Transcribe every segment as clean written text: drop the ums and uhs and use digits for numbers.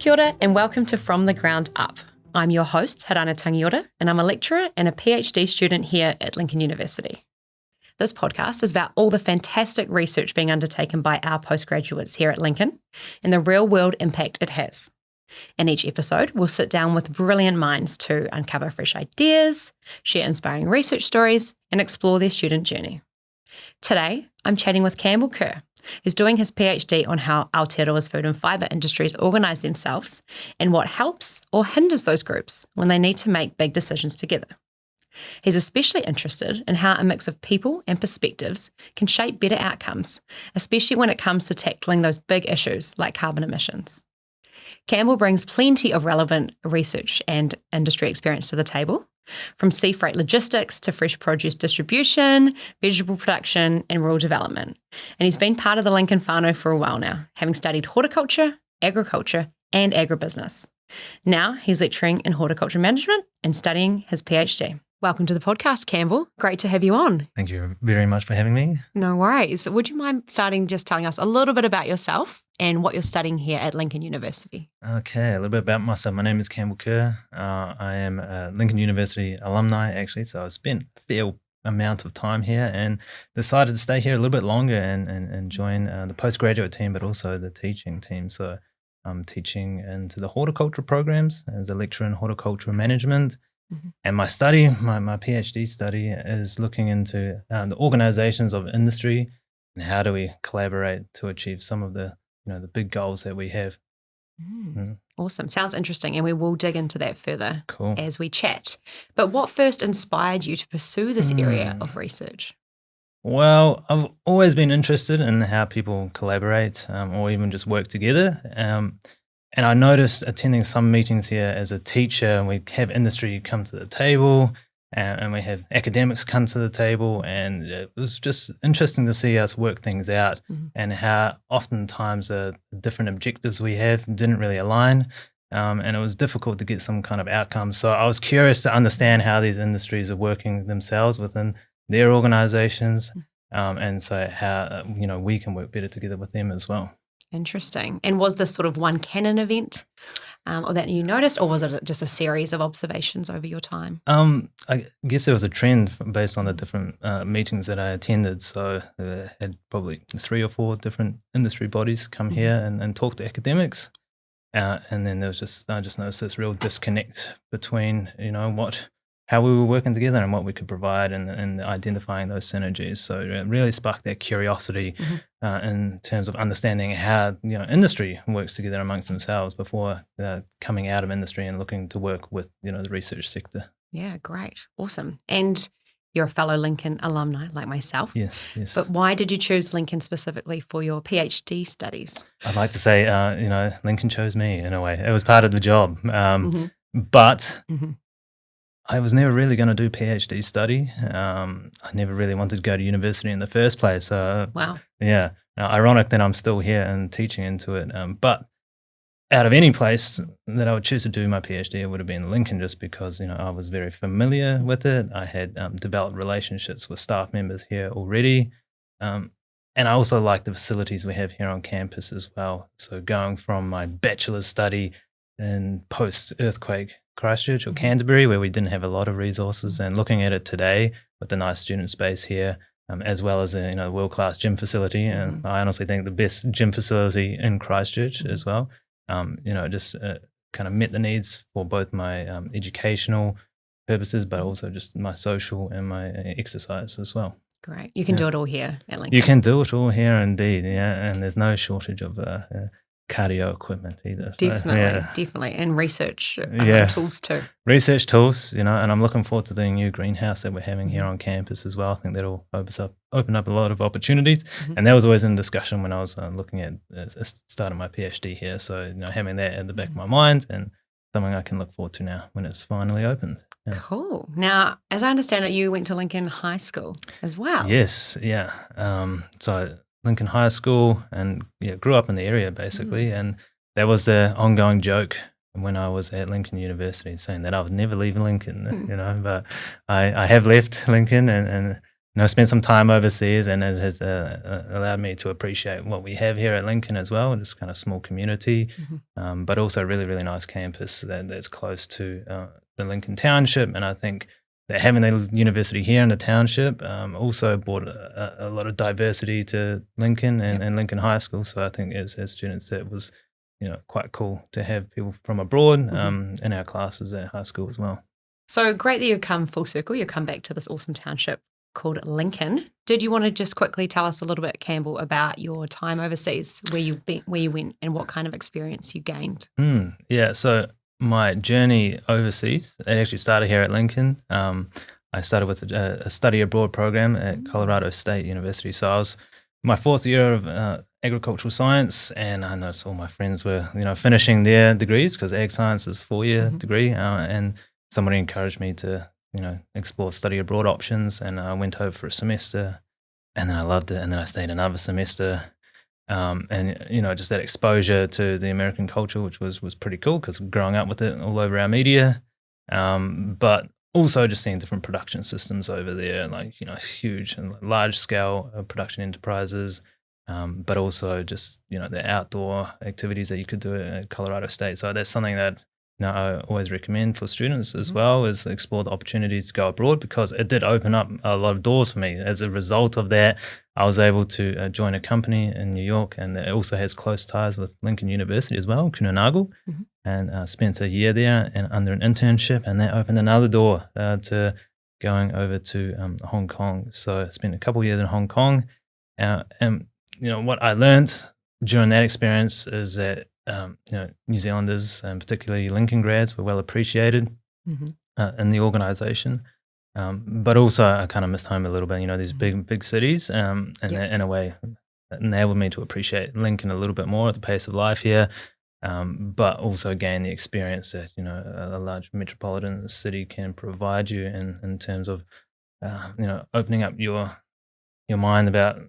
Kia ora and welcome to From the Ground Up. I'm your host, Harana Tangiora, and I'm a lecturer and a PhD student here at Lincoln University. This podcast is about all the fantastic research being undertaken by our postgraduates here at Lincoln and the real-world impact it has. In each episode, we'll sit down with brilliant minds to uncover fresh ideas, share inspiring research stories, and explore their student journey. Today, I'm chatting with Campbell Kerr, who's doing his PhD on how Aotearoa's food and fibre industries organise themselves and what helps or hinders those groups when they need to make big decisions together. He's especially interested in how a mix of people and perspectives can shape better outcomes, especially when it comes to tackling those big issues like carbon emissions. Campbell brings plenty of relevant research and industry experience to the table, from sea freight logistics to fresh produce distribution, vegetable production, and rural development. And he's been part of the Lincoln whānau for a while now, having studied horticulture, agriculture, and agribusiness. Now he's lecturing in horticulture management and studying his PhD. Welcome to the podcast, Campbell. Great to have you on. Thank you very much for having me. No worries. Would you mind starting just telling us a little bit about yourself and what you're studying here at Lincoln University? Okay, a little bit about myself. My name is Campbell Kerr. I am a Lincoln University alumni, actually, so I've spent a fair amount of time here and decided to stay here a little bit longer and join the postgraduate team, but also the teaching team. So I'm teaching into the horticulture programs as a lecturer in horticulture management. Mm-hmm. And my study, my PhD study, is looking into the organizations of industry and how do we collaborate to achieve some of the the big goals that we have. Awesome. Sounds interesting. And we will dig into that further as we chat. But what first inspired you to pursue this area of research? Well, I've always been interested in how people collaborate or even just work together. And I noticed attending some meetings here as a teacher, and we have industry come to the table and we have academics come to the table, and it was just interesting to see us work things out and how oftentimes the different objectives we have didn't really align, and it was difficult to get some kind of outcomes. So I was curious to understand how these industries are working themselves within their organizations, and so how we can work better together with them as well. Interesting. And was this sort of one canon event or that you noticed, or was it just a series of observations over your time? I guess there was a trend based on the different meetings that I attended. So I had probably 3 or 4 different industry bodies come here and talk to academics. And then I just noticed this real disconnect between, how we were working together and what we could provide and identifying those synergies. So it really sparked that curiosity in terms of understanding how industry works together amongst themselves before coming out of industry and looking to work with the research sector. Yeah, great. Awesome. And you're a fellow Lincoln alumni like myself. Yes. But why did you choose Lincoln specifically for your PhD studies? I'd like to say, Lincoln chose me in a way. It was part of the job. But I was never really going to do PhD study. I never really wanted to go to university in the first place. Wow. Yeah. Ironic that I'm still here and teaching into it. But out of any place that I would choose to do my PhD, it would have been Lincoln, just because, I was very familiar with it. I had developed relationships with staff members here already. And I also like the facilities we have here on campus as well. So going from my bachelor's study in post-earthquake Christchurch or Canterbury, where we didn't have a lot of resources, and looking at it today with the nice student space here, as well as a world-class gym facility, and I honestly think the best gym facility in Christchurch as well. Just kind of met the needs for both my educational purposes, but also just my social and my exercise as well. Great. You can do it all here at Lincoln. You can do it all here indeed, and there's no shortage of cardio equipment either. Definitely. And research tools too. Research tools, and I'm looking forward to the new greenhouse that we're having here on campus as well. I think that'll open up a lot of opportunities. And that was always in discussion when I was looking at starting my PhD here. So, having that at the back of my mind and something I can look forward to now when it's finally opened. Yeah. Cool. Now, as I understand it, you went to Lincoln High School as well. Yes, yeah. So Lincoln High School, and grew up in the area basically, and that was the ongoing joke when I was at Lincoln University, saying that I would never leave Lincoln, but I have left Lincoln and spent some time overseas, and it has allowed me to appreciate what we have here at Lincoln as well. It's kind of small community, but also really, really nice campus that's close to the Lincoln Township. And I think that having the university here in the township also brought a lot of diversity to Lincoln and Lincoln High School. So I think as students, it was quite cool to have people from abroad in our classes at high school as well. So great that you've come full circle. You've come back to this awesome township called Lincoln. Did you want to just quickly tell us a little bit, Campbell, about your time overseas, where you went, and what kind of experience you gained? Yeah, so my journey overseas, it actually started here at Lincoln. I started with a study abroad program at Colorado State University. So I was my fourth year of agricultural science, and I noticed all my friends were finishing their degrees, because ag science is a 4-year degree, and somebody encouraged me to explore study abroad options, and I went over for a semester, and then I loved it, and then I stayed another semester, and just that exposure to the American culture, which was pretty cool, because growing up with it all over our media, but also just seeing different production systems over there, like huge and large scale production enterprises, but also just the outdoor activities that you could do at Colorado State. So that's something that I always recommend for students as well, is explore the opportunities to go abroad, because it did open up a lot of doors for me. As a result of that, I was able to join a company in New York, and it also has close ties with Lincoln University as well, Kunanagal, and spent a year there and under an internship, and that opened another door to going over to Hong Kong. So I spent a couple of years in Hong Kong, and what I learned during that experience is that New Zealanders, and particularly Lincoln grads, were well appreciated in the organisation. But also I kind of missed home a little bit, these big cities, and in a way enabled me to appreciate Lincoln a little bit more at the pace of life here, but also gain the experience that, a large metropolitan city can provide you in terms of, opening up your mind about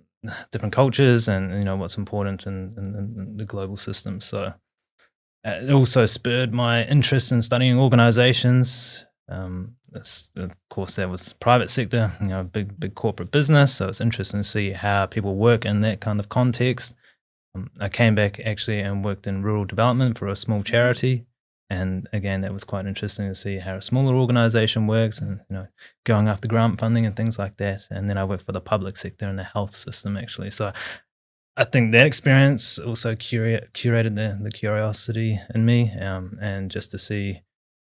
different cultures and what's important in the global system. So it also spurred my interest in studying organizations. Of course, that was private sector, big corporate business. So it's interesting to see how people work in that kind of context. I came back actually and worked in rural development for a small charity. And again, that was quite interesting to see how a smaller organization works, and going after grant funding and things like that. And then I worked for the public sector in the health system, actually. So I think that experience also curated the curiosity in me, and just to see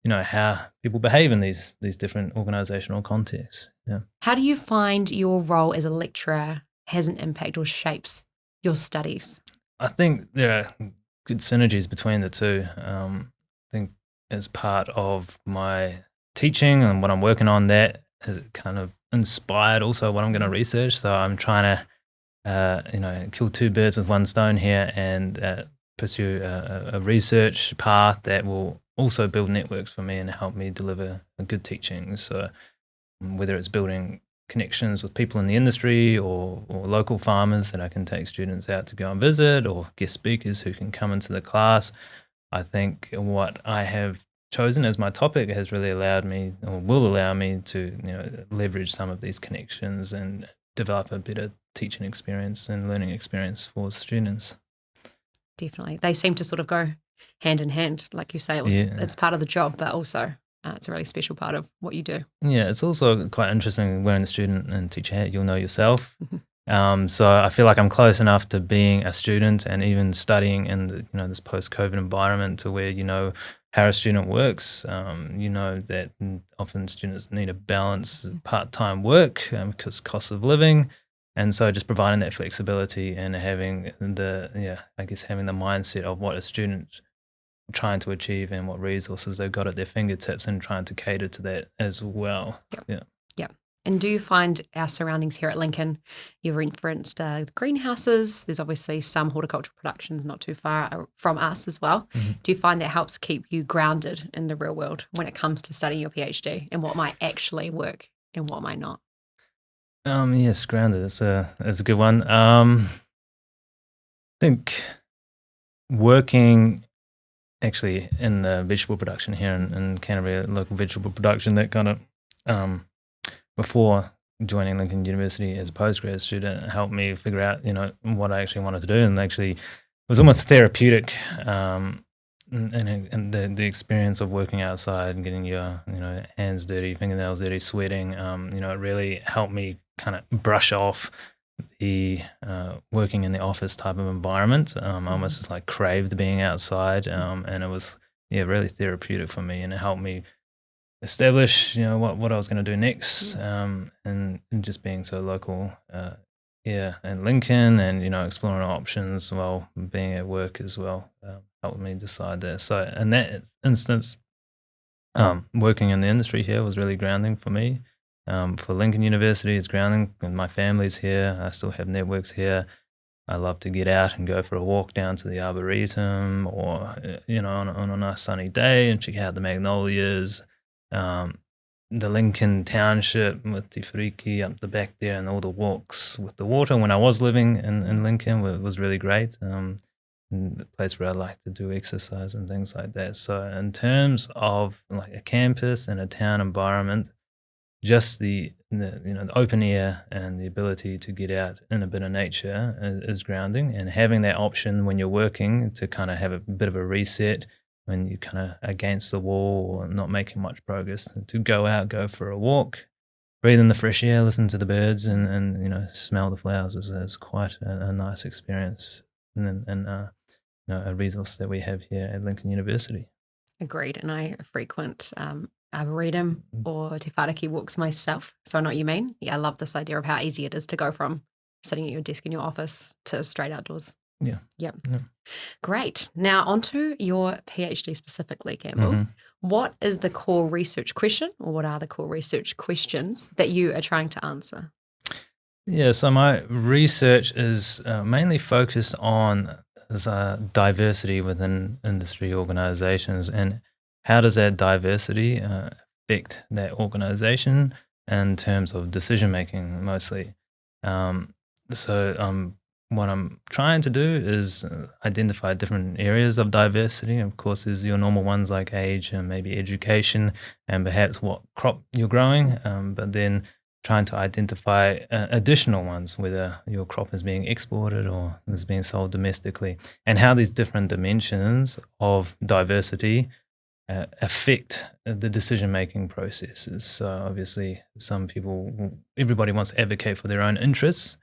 how people behave in these different organizational contexts. Yeah. How do you find your role as a lecturer has an impact or shapes your studies? I think there are good synergies between the two. I think as part of my teaching and what I'm working on, that has kind of inspired also what I'm going to research. So I'm trying to, kill two birds with one stone here, and pursue a research path that will also build networks for me and help me deliver a good teaching. So whether it's building connections with people in the industry or local farmers that I can take students out to go and visit, or guest speakers who can come into the class, I think what I have chosen as my topic has really allowed me, or will allow me, to leverage some of these connections and develop a better teaching experience and learning experience for students. Definitely. They seem to sort of go hand in hand. Like you say, it's part of the job, but also it's a really special part of what you do. Yeah, it's also quite interesting wearing the student and teacher hat. You'll know yourself. So I feel like I'm close enough to being a student and even studying in this post-COVID environment to where how a student works. That often students need to balance part-time work because cost of living. And so just providing that flexibility and having having the mindset of what a student's trying to achieve and what resources they've got at their fingertips, and trying to cater to that as well. Yep. And do you find our surroundings here at Lincoln, you've referenced the greenhouses, there's obviously some horticultural productions not too far from us as well. Do you find that helps keep you grounded in the real world when it comes to studying your PhD and what might actually work and what might not? Yes, grounded. That's a good one. I think working actually in the vegetable production here in Canterbury, local vegetable production, that kind of before joining Lincoln University as a postgrad student helped me figure out, what I actually wanted to do, and actually it was almost therapeutic. And the experience of working outside and getting your hands dirty, fingernails dirty, sweating, it really helped me kind of brush off the working in the office type of environment. I almost like craved being outside, and it was really therapeutic for me, and it helped me establish what I was going to do next, and just being so local and Lincoln, and exploring options while being at work as well, helped me decide that. So in that instance, working in the industry here was really grounding for me. For Lincoln University, it's grounding, and my family's here. I still have networks here. I love to get out and go for a walk down to the Arboretum, or on a nice sunny day, and check out the magnolias. The Lincoln Township with Te Whiriki up the back there, and all the walks with the water when I was living in Lincoln was really great. The place where I like to do exercise and things like that. So in terms of like a campus and a town environment, just the open air and the ability to get out in a bit of nature is grounding, and having that option when you're working to kind of have a bit of a reset when you're kind of against the wall or not making much progress, to go out, go for a walk, breathe in the fresh air, listen to the birds, and smell the flowers is quite a nice experience, and a resource that we have here at Lincoln University. Agreed. And I frequent Arboretum or Te Whāriki walks myself, so I know what you mean. Yeah, I love this idea of how easy it is to go from sitting at your desk in your office to straight outdoors. Yeah. Yep. Yeah. Great. Now onto your PhD specifically, Campbell. What is the core research question, or what are the core research questions that you are trying to answer? Yeah, so my research is mainly focused on diversity within industry organizations, and how does that diversity affect that organization in terms of decision making mostly. So what I'm trying to do is identify different areas of diversity. Of course, there's your normal ones like age and maybe education and perhaps what crop you're growing, but then trying to identify additional ones, whether your crop is being exported or is being sold domestically, and how these different dimensions of diversity affect the decision-making processes. So obviously everybody wants to advocate for their own interests,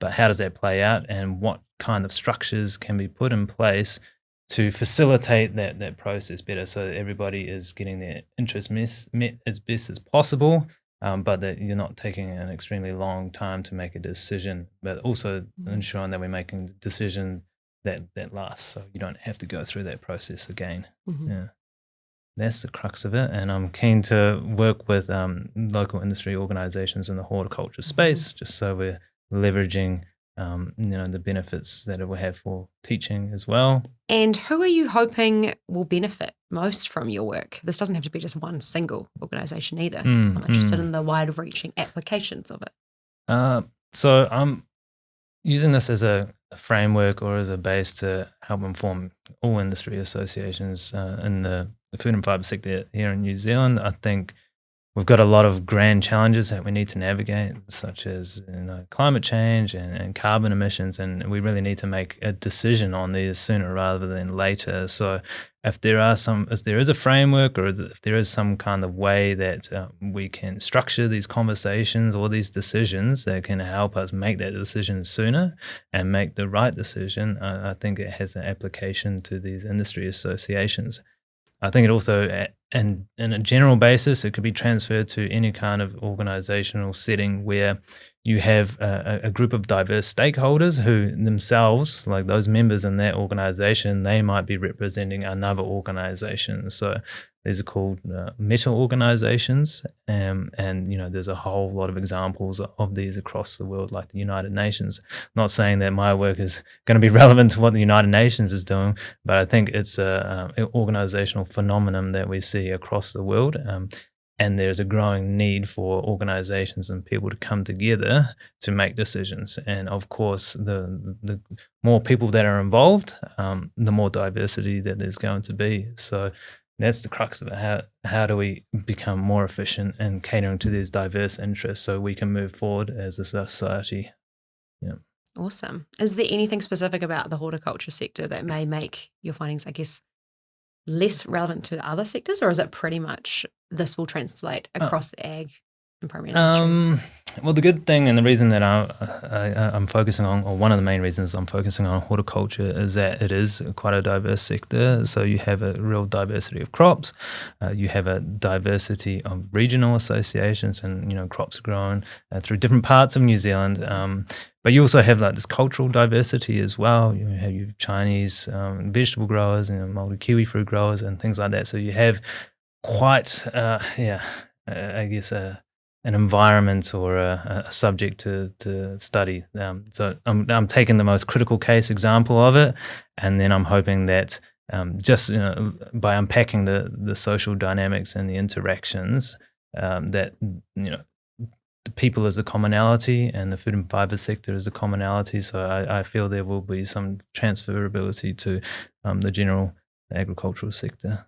but how does that play out, and what kind of structures can be put in place to facilitate that process better, so that everybody is getting their interests met as best as possible, but that you're not taking an extremely long time to make a decision, but also ensuring that we're making the decision that lasts, so you don't have to go through that process again. Yeah. That's the crux of it, and I'm keen to work with local industry organizations in the horticulture space, just so we're leveraging the benefits that it will have for teaching as well. And who are you hoping will benefit most from your work? This doesn't have to be just one single organization either. I'm interested in the wide-reaching applications of it. So I'm using this as a framework or as a base to help inform all industry associations in the food and fibre sector here in New Zealand. I think we've got a lot of grand challenges that we need to navigate, such as climate change and carbon emissions, and we really need to make a decision on these sooner rather than later. So if there is a framework, or if there is some kind of way that we can structure these conversations or these decisions that can help us make that decision sooner and make the right decision, I think it has an application to these industry associations. I think it also, in a general basis, it could be transferred to any kind of organizational setting where you have a group of diverse stakeholders who themselves, like those members in that organization, they might be representing another organization. So these are called meta-organizations, and there's a whole lot of examples of these across the world, like the United Nations. Not saying that my work is going to be relevant to what the United Nations is doing, but I think it's an organizational phenomenon that we see across the world, and there's a growing need for organizations and people to come together to make decisions. And of course, the more people that are involved, the more diversity that there's going to be. So that's the crux of it. How do we become more efficient in catering to these diverse interests so we can move forward as a society? Yeah. Awesome. Is there anything specific about the horticulture sector that may make your findings, I guess, less relevant to other sectors, or is it pretty much this will translate across the ag and primary industries? Well, the good thing and the reason that I'm focusing on, or one of the main reasons I'm focusing on horticulture, is that it is quite a diverse sector. So you have a real diversity of crops, you have a diversity of regional associations, and crops are grown through different parts of New Zealand. But you also have like this cultural diversity as well. You have your Chinese vegetable growers, Māori kiwi fruit growers, and things like that. So you have quite, I guess an environment or a subject to study. So I'm taking the most critical case example of it, and then I'm hoping that just by unpacking the social dynamics and the interactions, that the people as the commonality and the food and fibre sector as the commonality. So I feel there will be some transferability to the general agricultural sector.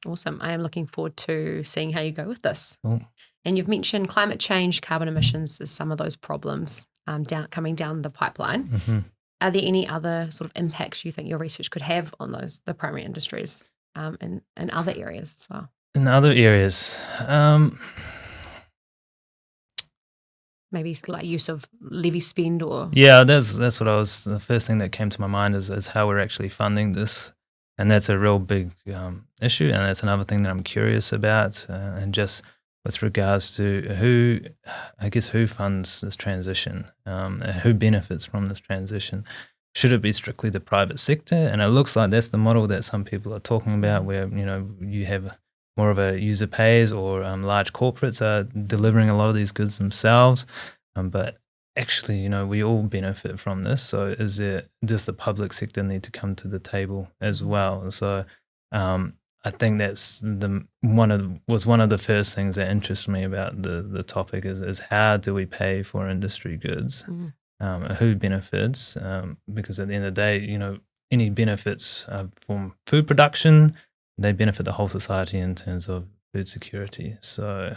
Awesome. I am looking forward to seeing how you go with this. Cool. And you've mentioned climate change, carbon emissions as some of those problems coming down the pipeline. Mm-hmm. Are there any other sort of impacts you think your research could have on the primary industries and other areas as well? In other areas, maybe like use of levy spend or... Yeah, that's what the first thing that came to my mind is how we're actually funding this. And that's a real big issue, and that's another thing that I'm curious about, and just with regards to who funds this transition, who benefits from this transition. Should it be strictly the private sector? And it looks like that's the model that some people are talking about, where you have more of a user pays, or large corporates are delivering a lot of these goods themselves, but actually, we all benefit from this. So is there, does the public sector need to come to the table as well? So I think that's one of the first things that interests me about the topic is how do we pay for industry goods? Who benefits? Because at the end of the day, any benefits from food production, they benefit the whole society in terms of food security. So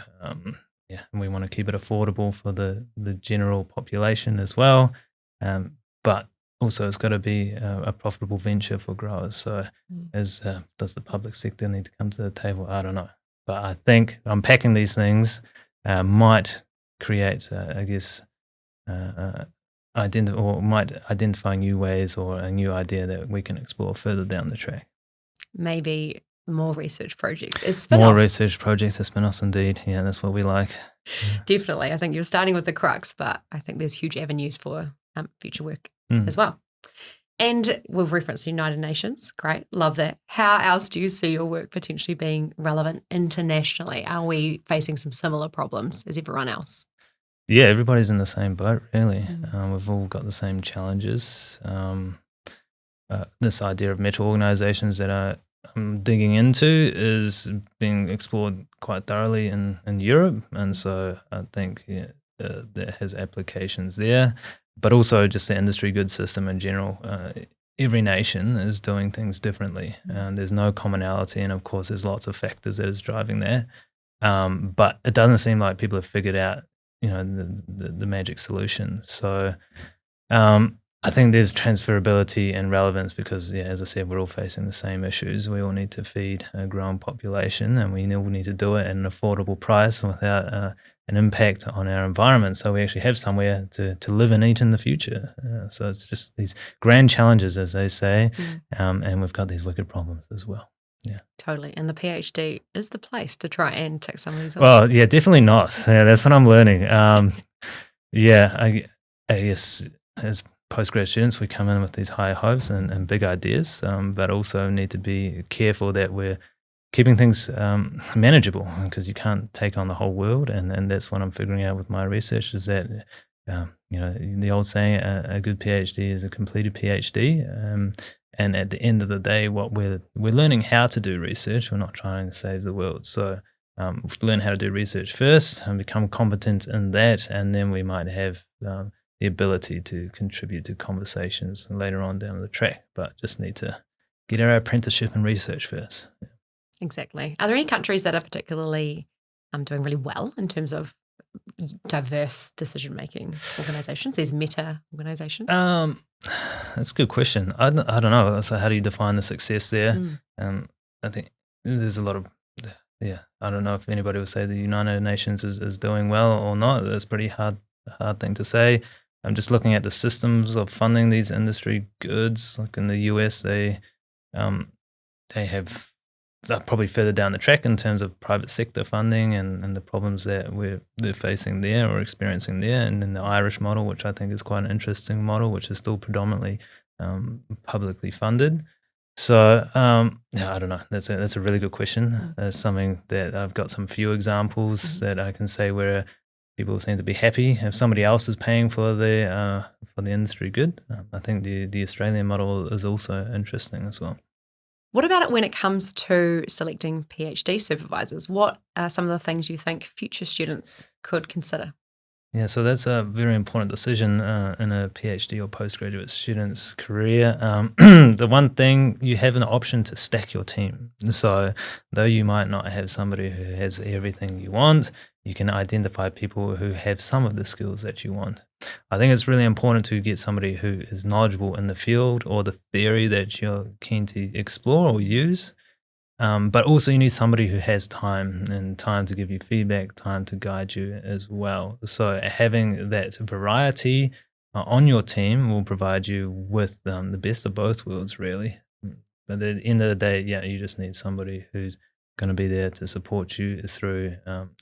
and we want to keep it affordable for the general population as well. But also it's got to be a profitable venture for growers. So does the public sector need to come to the table? I don't know. But I think unpacking these things might create, might identify new ways or a new idea that we can explore further down the track. Maybe more research projects as spin-offs. More research projects as spin-offs, indeed. Yeah, that's what we like. Definitely. I think you're starting with the crux, but I think there's huge avenues for future work as well. And we've referenced the United Nations. Great. Love that. How else do you see your work potentially being relevant internationally? Are we facing some similar problems as everyone else? Yeah, everybody's in the same boat, really. We've all got the same challenges. This idea of meta organizations that I'm digging into is being explored quite thoroughly in Europe, and so I think that has applications there, but also just the industry goods system in general. Every nation is doing things differently, and there's no commonality, and of course there's lots of factors that is driving that, but it doesn't seem like people have figured out the magic solution. So I think there's transferability and relevance because, as I said, we're all facing the same issues. We all need to feed a growing population, and we all need to do it at an affordable price without an impact on our environment, so we actually have somewhere to live and eat in the future. So it's just these grand challenges, as they say, and we've got these wicked problems as well. Yeah, totally. And the PhD is the place to try and tick some of these off. Well, yeah, definitely not. Yeah, that's what I'm learning. I guess as postgrad students, we come in with these high hopes and big ideas, but also need to be careful that we're keeping things manageable, because you can't take on the whole world. And that's what I'm figuring out with my research, is that, the old saying, a good PhD is a completed PhD. And at the end of the day, what we're learning how to do research. We're not trying to save the world. So learn how to do research first and become competent in that, and then we might have the ability to contribute to conversations later on down the track. But just need to get our apprenticeship in research first. Exactly. Are there any countries that are particularly doing really well in terms of diverse decision-making organisations, these meta organisations? That's a good question. I don't know. So how do you define the success there? I think there's a lot of, I don't know if anybody would say the United Nations is doing well or not. That's a pretty hard thing to say. I'm just looking at the systems of funding these industry goods. Like in the US, they're probably further down the track in terms of private sector funding and the problems that they're facing there or experiencing there. And then the Irish model, which I think is quite an interesting model, which is still predominantly publicly funded. So I don't know. That's a really good question. It's something that I've got some few examples that I can say where people seem to be happy if somebody else is paying for the industry good. I think the Australian model is also interesting as well. What about it when it comes to selecting PhD supervisors? What are some of the things you think future students could consider? Yeah, so that's a very important decision in a PhD or postgraduate student's career. The one thing, you have an option to stack your team. So though you might not have somebody who has everything you want, you can identify people who have some of the skills that you want. I think it's really important to get somebody who is knowledgeable in the field or the theory that you're keen to explore or use. But also you need somebody who has time to give you feedback, time to guide you as well. So having that variety on your team will provide you with the best of both worlds, really. But at the end of the day, you just need somebody who's going to be there to support you through.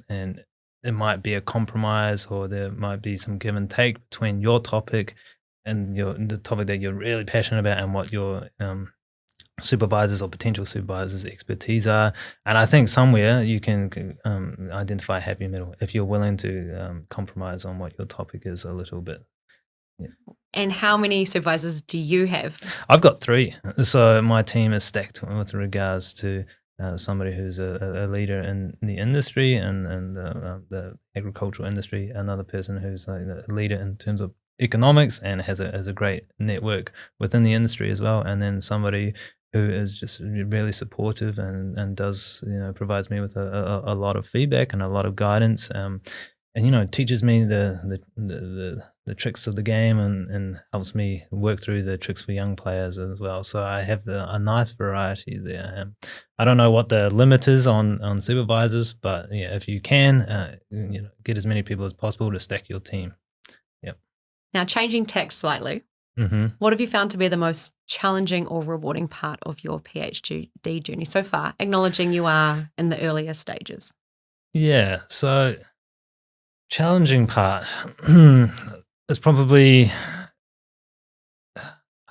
And it might be a compromise, or there might be some give and take between your topic and the topic that you're really passionate about and what your supervisors or potential supervisors' expertise are. And I think somewhere you can identify a happy middle if you're willing to compromise on what your topic is a little bit. Yeah. And how many supervisors do you have? I've got 3. So my team is stacked with regards to somebody who's a leader in the industry and the agricultural industry, another person who's a leader in terms of economics and has a great network within the industry as well, and then somebody who is just really supportive and does, provides me with a lot of feedback and a lot of guidance, and teaches me the tricks of the game and helps me work through the tricks for young players as well. So I have a nice variety there. I don't know what the limit is on supervisors, but if you can, get as many people as possible to stack your team. Yep. Now, changing tack slightly. What have you found to be the most challenging or rewarding part of your PhD journey so far, acknowledging you are in the earlier stages? Yeah, so challenging part is probably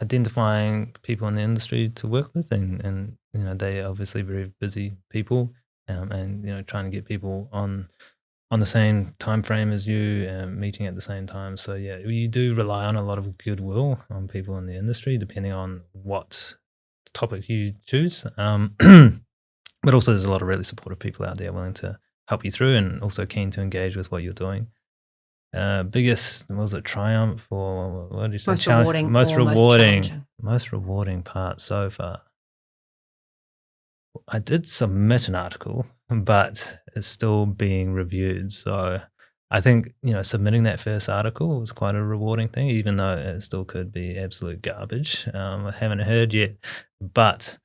identifying people in the industry to work with, and they are obviously very busy people, and trying to get people on the same time frame as you, meeting at the same time. So you do rely on a lot of goodwill on people in the industry, depending on what topic you choose. But also there's a lot of really supportive people out there willing to help you through and also keen to engage with what you're doing. Biggest, was it triumph, or what did you say? Most rewarding part so far. I did submit an article, but it's still being reviewed. So I think, submitting that first article was quite a rewarding thing, even though it still could be absolute garbage. I haven't heard yet, but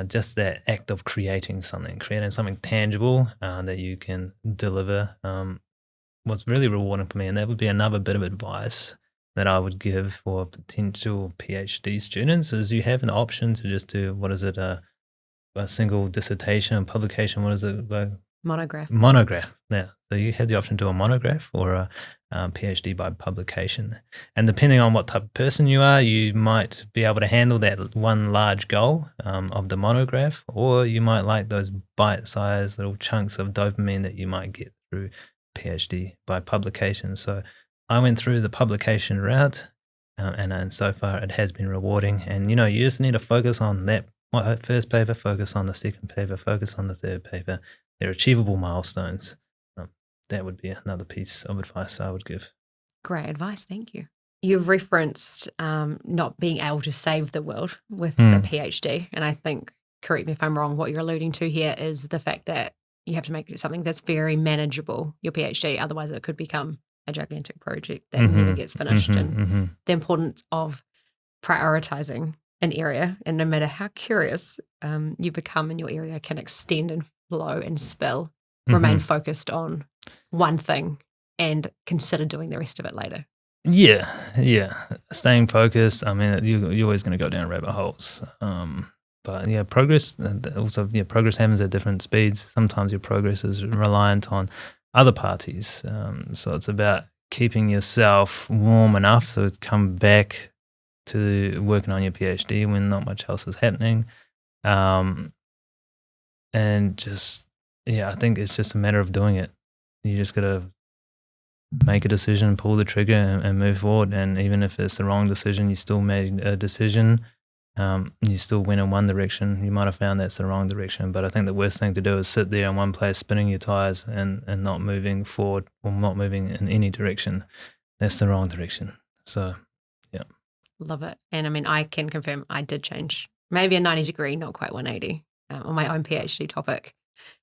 just that act of creating something tangible that you can deliver was really rewarding for me. And that would be another bit of advice that I would give for potential PhD students, is you have an option to just do, a single dissertation and publication. What is it? Monograph. Yeah. So you have the option to do a monograph or a PhD by publication. And depending on what type of person you are, you might be able to handle that one large goal of the monograph, or you might like those bite-sized little chunks of dopamine that you might get through PhD by publication. So I went through the publication route, and so far it has been rewarding. And, you just need to focus on that first paper, focus on the second paper, focus on the third paper. They're achievable milestones. That would be another piece of advice I would give. Great advice. Thank you. You've referenced not being able to save the world with the PhD. And I think correct me if I'm wrong, what you're alluding to here is the fact that you have to make it something that's very manageable, your PhD. Otherwise, it could become a gigantic project that never gets finished. And the importance of prioritizing an area, and no matter how curious you become in your area, can extend and flow and spill. Remain focused on one thing and consider doing the rest of it later. Yeah. Staying focused. I mean, you're always going to go down rabbit holes. But yeah, progress progress happens at different speeds. Sometimes your progress is reliant on other parties. So it's about keeping yourself warm enough so to come back to working on your PhD when not much else is happening. And just, I think it's just a matter of doing it. You just got to make a decision, pull the trigger and move forward. And even if it's the wrong decision, you still made a decision. You still went in one direction. You might have found that's the wrong direction. But I think the worst thing to do is sit there in one place, spinning your tires and not moving forward or not moving in any direction. That's the wrong direction. So, yeah. Love it. And I mean, I can confirm I did change maybe a 90 degree, not quite 180 on my own PhD topic.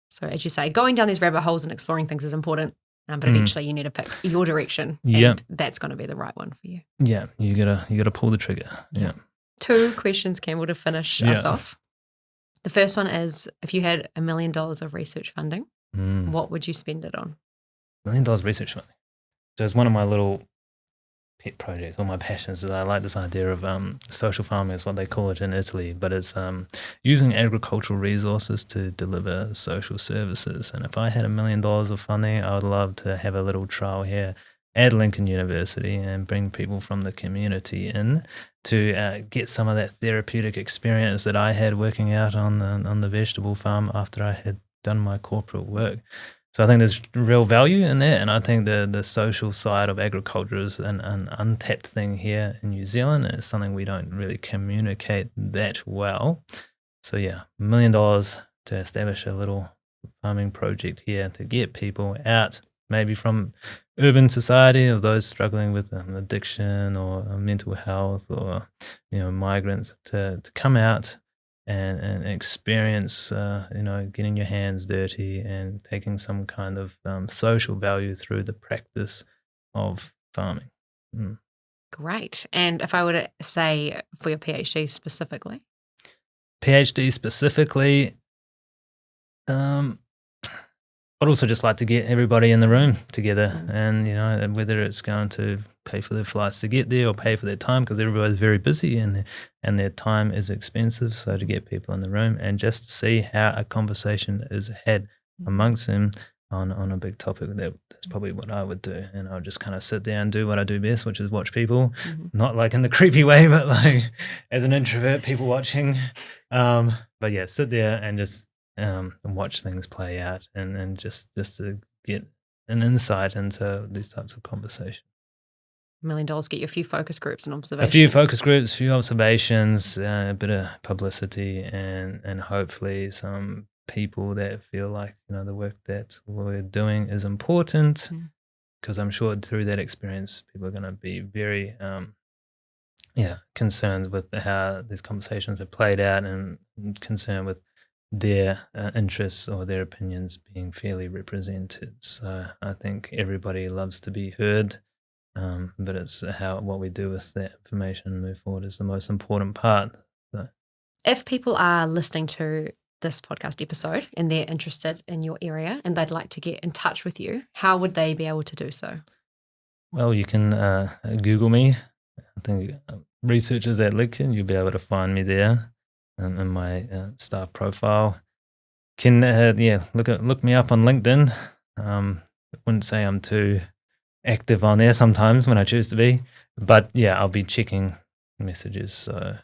So as you say, going down these rabbit holes and exploring things is important. But eventually you need to pick your direction. And that's going to be the right one for you. Yeah. You gotta pull the trigger. Yeah. 2 questions, Campbell, to finish us off. The first one is, if you had $1 million of research funding, what would you spend it on? $1 million research funding. So it's one of my little pet projects, or my passions, is I like this idea of social farming is what they call it in Italy, but it's using agricultural resources to deliver social services. And if I had $1 million of funding, I would love to have a little trial here at Lincoln University and bring people from the community in to get some of that therapeutic experience that I had working out on the vegetable farm after I had done my corporate work. So I think there's real value in that, and I think the social side of agriculture is an untapped thing here in New Zealand, and it's something we don't really communicate that well. So yeah, $1 million to establish a little farming project here to get people out, maybe from urban society, of those struggling with addiction or mental health, or migrants, to come out and experience, getting your hands dirty and taking some kind of social value through the practice of farming. Great. And if I were to say for your PhD specifically? I'd also just like to get everybody in the room together, and whether it's going to pay for their flights to get there or pay for their time, because everybody's very busy and their time is expensive. So to get people in the room and just to see how a conversation is had amongst them on a big topic, that's probably what I would do. And I'll just kind of sit there and do what I do best, which is watch people, not like in the creepy way, but like as an introvert, people watching. But yeah, sit there and just and watch things play out, and just to get an insight into these types of conversation. $1 million get you a few focus groups and observations. A few focus groups, a few observations, a bit of publicity, and hopefully some people that feel like the work that we're doing is important. Because I'm sure through that experience, people are going to be very concerned with how these conversations are played out, and concerned with their interests or their opinions being fairly represented. So I think everybody loves to be heard, but it's what we do with that information and move forward is the most important part. So. If people are listening to this podcast episode and they're interested in your area and they'd like to get in touch with you, how would they be able to do so? Well, you can Google me. I think researchers at Lincoln, you'll be able to find me there. In my staff profile. Can look me up on LinkedIn. I wouldn't say I'm too active on there sometimes when I choose to be, but yeah, I'll be checking messages. So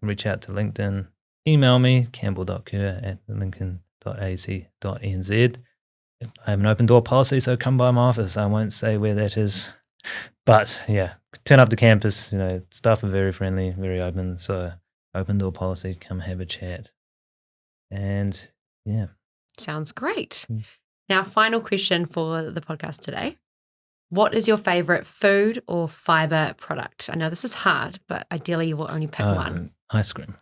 reach out to LinkedIn, email me, campbell.kerr@lincoln.ac.nz. I have an open door policy, so come by my office. I won't say where that is, but yeah, turn up to campus. Staff are very friendly, very open, so open door policy, come have a chat. And yeah. Sounds great. Now, final question for the podcast today. What is your favorite food or fiber product? I know this is hard, but ideally you will only pick one. Ice cream.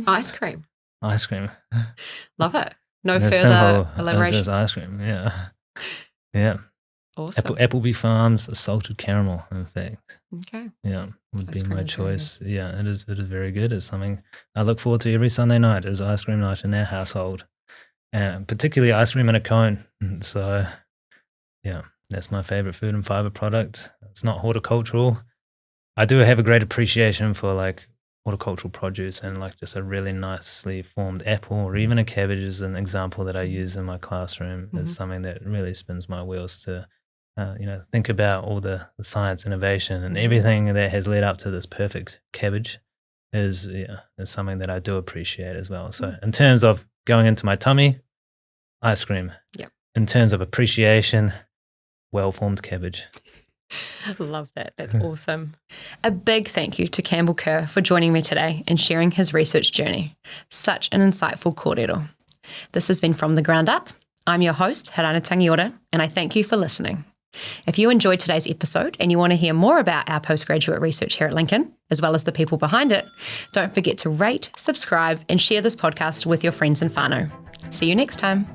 Ice cream. ice cream. Love it. No And it's further simple. elaboration. It's just ice cream. Yeah. Yeah. Awesome. Applebee Farms salted caramel, in fact. Okay. Yeah, would Ice be cream my is very choice. Yeah, it is very good. It's something I look forward to every Sunday night is ice cream night in our household. And particularly ice cream in a cone. So yeah, that's my favorite food and fiber product. It's not horticultural. I do have a great appreciation for like horticultural produce, and like just a really nicely formed apple or even a cabbage is an example that I use in my classroom. It's something that really spins my wheels to think about all the science, innovation, and everything that has led up to this perfect cabbage is something that I do appreciate as well. So in terms of going into my tummy, ice cream. Yep. In terms of appreciation, well-formed cabbage. Love that. That's awesome. A big thank you to Campbell Kerr for joining me today and sharing his research journey. Such an insightful kōrero. This has been From the Ground Up. I'm your host, Herana Tangiora, and I thank you for listening. If you enjoyed today's episode and you want to hear more about our postgraduate research here at Lincoln, as well as the people behind it, don't forget to rate, subscribe, and share this podcast with your friends and whānau. See you next time.